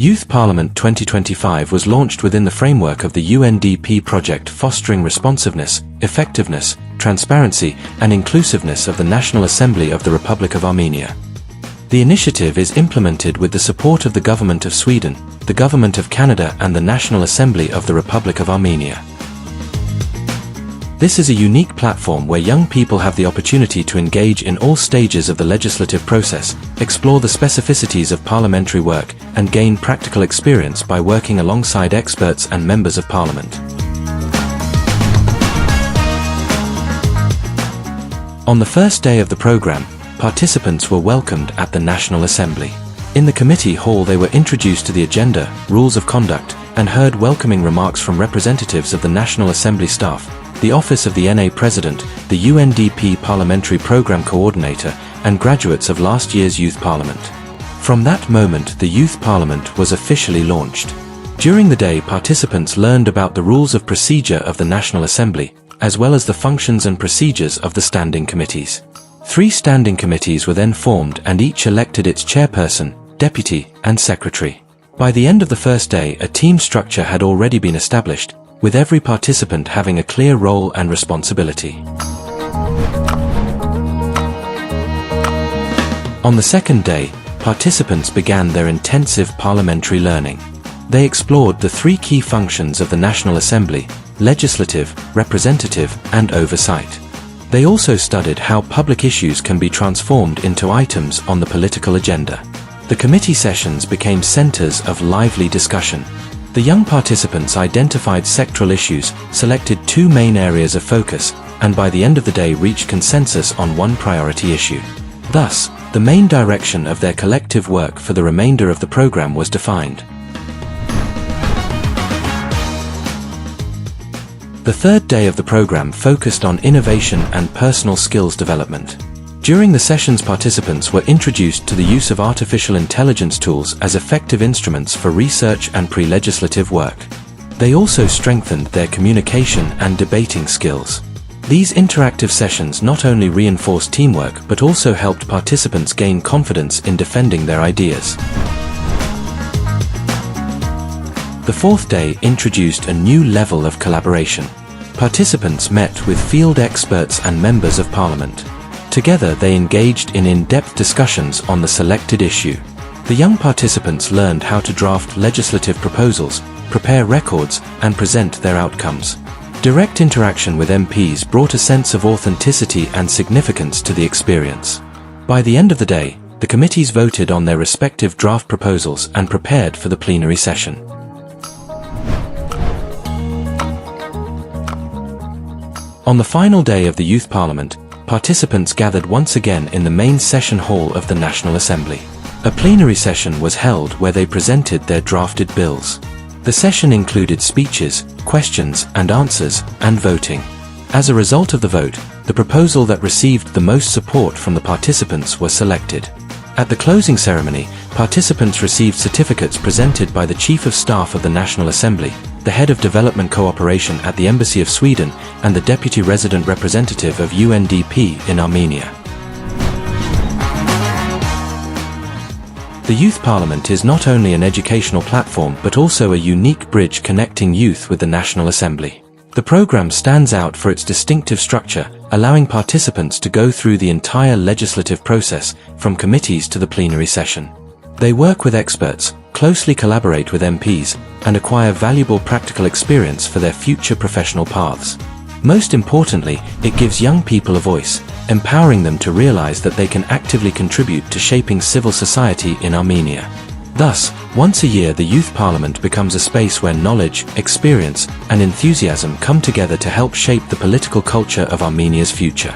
Youth Parliament 2025 was launched within the framework of the UNDP project fostering responsiveness, effectiveness, transparency, and inclusiveness of the National Assembly of the Republic of Armenia. The initiative is implemented with the support of the Government of Sweden, the Government of Canada, and the National Assembly of the Republic of Armenia. This is a unique platform where young people have the opportunity to engage in all stages of the legislative process, explore the specificities of parliamentary work, and gain practical experience by working alongside experts and members of parliament. On the first day of the program, participants were welcomed at the National Assembly. In the committee hall they were introduced to the agenda, rules of conduct, and heard welcoming remarks from representatives of the National Assembly staff, the Office of the NA President, the UNDP Parliamentary Programme Coordinator, and graduates of last year's Youth Parliament. From that moment, the Youth Parliament was officially launched. During the day, participants learned about the rules of procedure of the National Assembly, as well as the functions and procedures of the standing committees. 3 standing committees were then formed and each elected its chairperson, deputy, and secretary. By the end of the first day, a team structure had already been established, with every participant having a clear role and responsibility. On the second day, participants began their intensive parliamentary learning. They explored the 3 key functions of the National Assembly: legislative, representative, and oversight. They also studied how public issues can be transformed into items on the political agenda. The committee sessions became centers of lively discussion. The young participants identified sectoral issues, selected 2 main areas of focus, and by the end of the day reached consensus on 1 priority issue. Thus, the main direction of their collective work for the remainder of the program was defined. The third day of the program focused on innovation and personal skills development. During the sessions, participants were introduced to the use of artificial intelligence tools as effective instruments for research and pre-legislative work. They also strengthened their communication and debating skills. These interactive sessions not only reinforced teamwork but also helped participants gain confidence in defending their ideas. The fourth day introduced a new level of collaboration. Participants met with field experts and members of parliament. Together they engaged in in-depth discussions on the selected issue. The young participants learned how to draft legislative proposals, prepare records, and present their outcomes. Direct interaction with MPs brought a sense of authenticity and significance to the experience. By the end of the day, the committees voted on their respective draft proposals and prepared for the plenary session. On the final day of the Youth Parliament, participants gathered once again in the main session hall of the National Assembly. A plenary session was held where they presented their drafted bills. The session included speeches, questions and answers, and voting. As a result of the vote, the proposal that received the most support from the participants was selected. At the closing ceremony, participants received certificates presented by the Chief of Staff of the National Assembly, the Head of Development Cooperation at the Embassy of Sweden, and the Deputy Resident Representative of UNDP in Armenia. The Youth Parliament is not only an educational platform but also a unique bridge connecting youth with the National Assembly. The program stands out for its distinctive structure, allowing participants to go through the entire legislative process, from committees to the plenary session. They work with experts, closely collaborate with MPs, and acquire valuable practical experience for their future professional paths. Most importantly, it gives young people a voice, empowering them to realize that they can actively contribute to shaping civil society in Armenia. Thus, once a year the Youth Parliament becomes a space where knowledge, experience, and enthusiasm come together to help shape the political culture of Armenia's future.